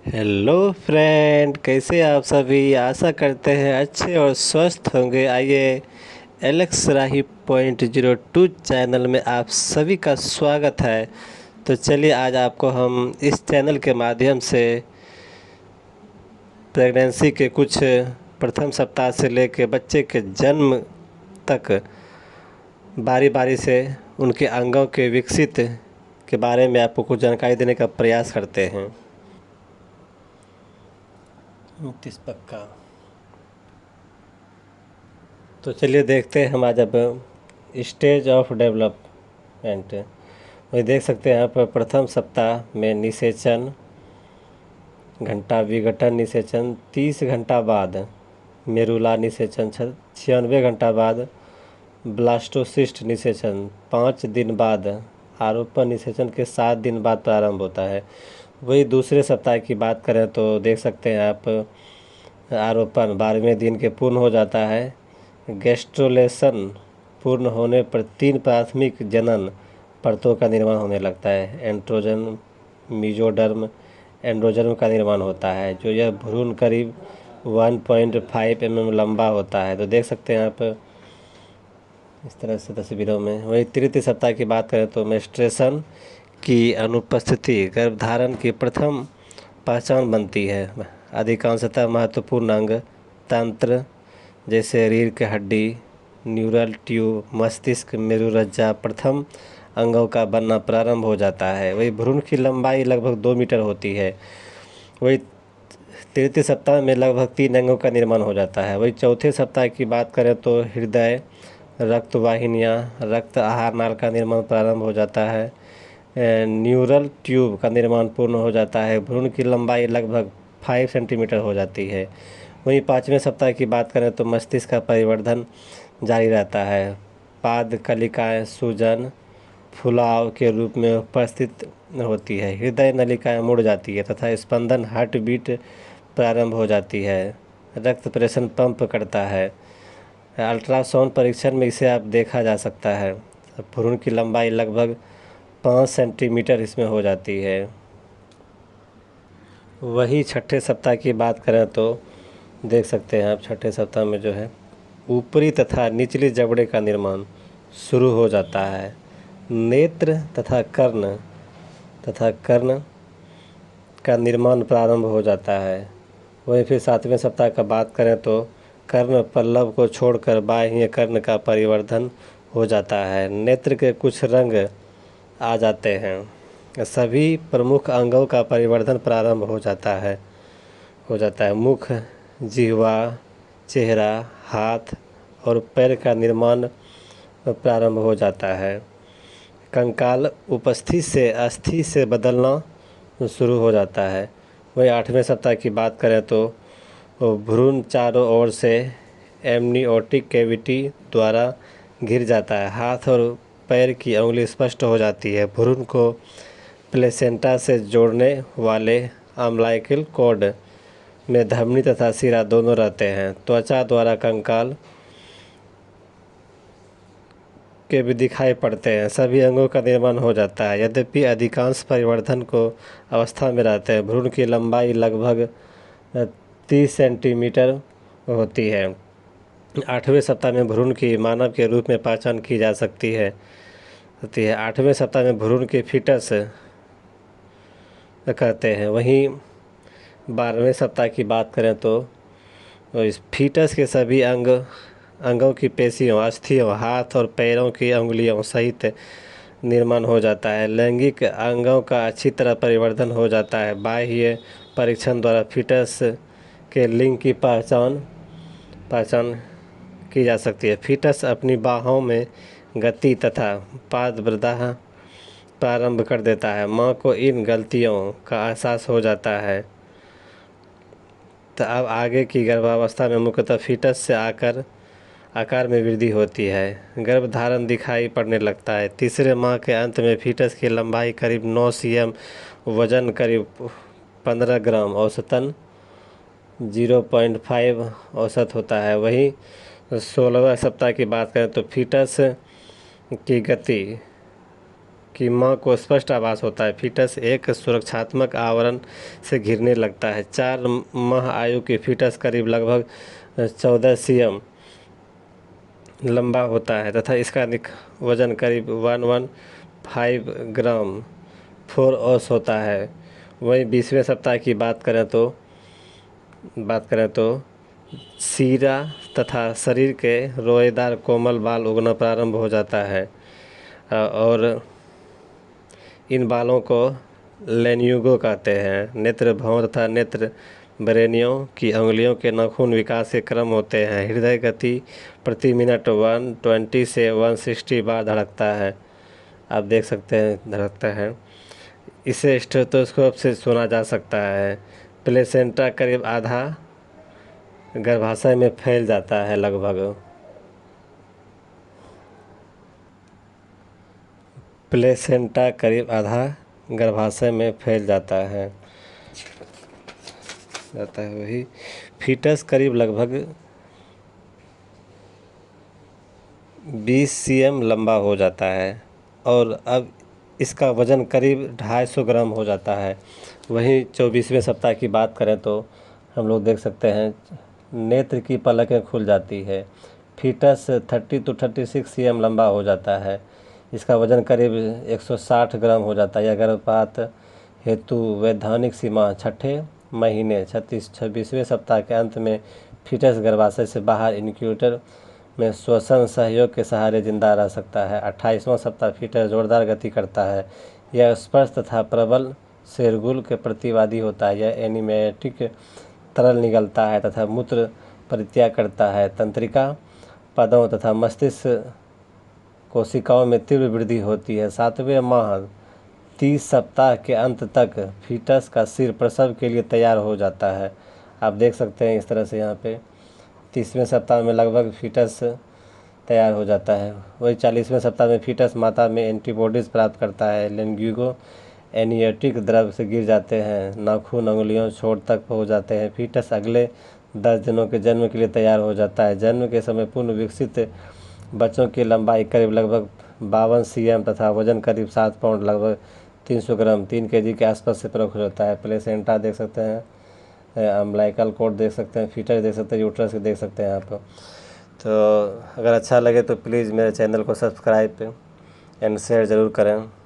Hello friend, कैसे आप सभी। आशा करते हैं अच्छे और स्वस्थ होंगे। आइए, एलेक्स राही .02 चैनल में आप सभी का स्वागत है। तो चलिए, आज आपको हम इस चैनल के माध्यम से प्रेगनेंसी के कुछ प्रथम सप्ताह से लेकर बच्चे के जन्म तक बारी बारी से उनके अंगों के विकसित के बारे में आपको कुछ जानकारी देने का प्रयास करते हैं। 29 पक्का। तो चलिए देखते हैं हम आज अब स्टेज ऑफ डेवलपमेंट। वही देख सकते हैं यहाँ पर प्रथम सप्ताह में निषेचन, घंटा विघटन निषेचन 30 घंटा बाद, मेरुला निषेचन 96 घंटा बाद, ब्लास्टोसिस्ट निषेचन 5 दिन बाद, आरोपण निषेचन के 7 दिन बाद प्रारंभ होता है। वही दूसरे सप्ताह की बात करें तो देख सकते हैं आप, आरोपण 12वें दिन के पूर्ण हो जाता है। गैस्ट्रोलेशन पूर्ण होने पर 3 प्राथमिक जनन परतों का निर्माण होने लगता है। एंड्रोजन, मीजोडर्म, एंड्रोजर्म का निर्माण होता है, जो यह भ्रूण करीब 1.5 mm लंबा होता है। तो देख सकते हैं आप इस तरह से तस्वीरों में। वही तृतीय सप्ताह की बात करें तो मेंस्ट्रुएशन की अनुपस्थिति गर्भधारण की प्रथम पहचान बनती है। अधिकांशतः महत्वपूर्ण अंग तंत्र जैसे रीढ़ की हड्डी, न्यूरल ट्यूब, मस्तिष्क, मेरुरज्जा प्रथम अंगों का बनना प्रारंभ हो जाता है। वही भ्रूण की लंबाई लगभग 2 मीटर होती है। वही तृतीय सप्ताह में लगभग 3 अंगों का निर्माण हो जाता है। वही चौथे सप्ताह की बात करें तो हृदय, रक्त वाहिनियाँ, रक्त आहार नाल का निर्माण प्रारंभ हो जाता है। न्यूरल ट्यूब का निर्माण पूर्ण हो जाता है। भ्रूण की लंबाई लगभग 5 सेंटीमीटर हो जाती है। वहीं 5वें सप्ताह की बात करें तो मस्तिष्क का परिवर्धन जारी रहता है। पाद कलिकाएँ सूजन, फुलाव के रूप में उपस्थित होती है। हृदय नलिकाएँ मुड़ जाती है तथा स्पंदन हार्ट बीट प्रारंभ हो जाती है। रक्त प्रेशर पंप करता है। अल्ट्रासाउंड परीक्षण में इसे आप देखा जा सकता है। भ्रूण की लंबाई लगभग 5 सेंटीमीटर इसमें हो जाती है। वही छठे सप्ताह की बात करें तो देख सकते हैं आप, छठे सप्ताह में जो है ऊपरी तथा निचली जबड़े का निर्माण शुरू हो जाता है। नेत्र तथा कर्ण का निर्माण प्रारंभ हो जाता है। वहीं फिर 7वें सप्ताह का बात करें तो कर्ण पल्लव को छोड़कर बाह्य कर्ण का परिवर्धन हो जाता है। नेत्र के कुछ रंग आ जाते हैं। सभी प्रमुख अंगों का परिवर्धन प्रारंभ हो जाता है। मुख, जिह्वा, चेहरा, हाथ और पैर का निर्माण प्रारंभ हो जाता है। कंकाल उपस्थिति से अस्थि से बदलना शुरू हो जाता है। वही 8वें सप्ताह की बात करें तो भ्रूण चारों ओर से एमनियोटिक कैविटी द्वारा घिर जाता है। हाथ और पैर की उंगली स्पष्ट हो जाती है। भ्रूण को प्लेसेंटा से जोड़ने वाले अम्बिलिकल कॉर्ड में धमनी तथा सिरा दोनों रहते हैं। त्वचा द्वारा कंकाल के भी दिखाई पड़ते हैं। सभी अंगों का निर्माण हो जाता है, यद्यपि अधिकांश परिवर्धन को अवस्था में रहते हैं। भ्रूण की लंबाई लगभग 30 सेंटीमीटर होती है। 8वें सप्ताह में भ्रूण की मानव के रूप में पहचान की जा सकती है 8वें सप्ताह में भ्रूण के फीटस कहते हैं। वहीं 12वें सप्ताह की बात करें तो इस फीटस के सभी अंगों की पेशियों, अस्थियों, हाथ और पैरों की अंगुलियों सहित निर्माण हो जाता है। लैंगिक अंगों का अच्छी तरह परिवर्धन हो जाता है। बाह्य परीक्षण द्वारा फीटस के लिंग की पहचान की जा सकती है। फीटस अपनी बाहों में गति तथा पादप्रदाह प्रारंभ कर देता है। माँ को इन गलतियों का एहसास हो जाता है। तो अब आगे की गर्भावस्था में मुख्यतः फीटस से आकार में वृद्धि होती है। गर्भधारण दिखाई पड़ने लगता है। तीसरे माह के अंत में फीटस की लंबाई करीब 9 cm, वजन करीब 15 ग्राम, औसतन 0.5 औसत होता है। वहीं 16वें सप्ताह की बात करें तो फीटस की गति कि माँ को स्पष्ट आभास होता है। फीटस एक सुरक्षात्मक आवरण से घिरने लगता है। 4 माह आयु के फीटस करीब लगभग 14 cm लंबा होता है तथा इसका वजन करीब 115 ग्राम 4 औंस होता है। वहीं 20वें सप्ताह की बात करें तो सीरा तथा शरीर के रोएदार कोमल बाल उगना प्रारंभ हो जाता है और इन बालों को लेन्यूगो कहते हैं। नेत्र भौं तथा नेत्र बरेनियों की अंगुलियों के नाखून विकास के क्रम होते हैं। हृदय गति प्रति मिनट 120 से 160 बार धड़कता है। आप देख सकते हैं धड़कता है। इसे स्टेथोस्कोप से सुना जा सकता है। प्लेसेंटा करीब आधा गर्भाशय में फैल जाता है लगभग। प्लेसेंटा करीब आधा गर्भाशय में फैल जाता है वही फीटस करीब लगभग 20 cm लंबा हो जाता है और अब इसका वज़न करीब 250 ग्राम हो जाता है। वहीं 24वें सप्ताह की बात करें तो हम लोग देख सकते हैं नेत्र की पलकें खुल जाती है। फीटस 30 to 36 cm लंबा हो जाता है। इसका वज़न करीब 160 ग्राम हो जाता है। यह गर्भपात हेतु वैधानिक सीमा 6ठे महीने 26वें सप्ताह के अंत में फीटस गर्भाशय से बाहर इनक्यूबेटर में श्वसन सहयोग के सहारे जिंदा रह सकता है। 28वां सप्ताह फीटस जोरदार गति करता है। यह स्पर्श तथा प्रबल शेरगुल के प्रतिवादी होता है। यह एनिमेटिक तरल निगलता है तथा मूत्र परित्याग करता है। तंत्रिका पदों तथा मस्तिष्क कोशिकाओं में तीव्र वृद्धि होती है। 7वें माह 30 सप्ताह के अंत तक फीटस का सिर प्रसव के लिए तैयार हो जाता है। आप देख सकते हैं इस तरह से यहाँ पे 30वें सप्ताह में लगभग फीटस तैयार हो जाता है। वही 40वें सप्ताह में फीटस माता में एंटीबॉडीज़ प्राप्त करता है। लेंग्यूगो एनियोटिक द्रव से गिर जाते हैं। नाखून अंगुलियों छोर तक पहुँच जाते हैं। फीटस अगले 10 दिनों के जन्म के लिए तैयार हो जाता है। जन्म के समय पूर्ण विकसित बच्चों की लंबाई करीब लगभग 52 cm तथा वजन करीब 7 पाउंड लगभग 300 ग्राम 3 kg के आसपास से प्रकट होता है। प्लेसेंटा देख सकते हैं, अम्बिलिकल कॉर्ड देख सकते हैं, फीटस देख सकते हैं, यूट्रस देख सकते हैं आप। तो अगर अच्छा लगे तो प्लीज़ मेरे चैनल को सब्सक्राइब एंड शेयर ज़रूर करें।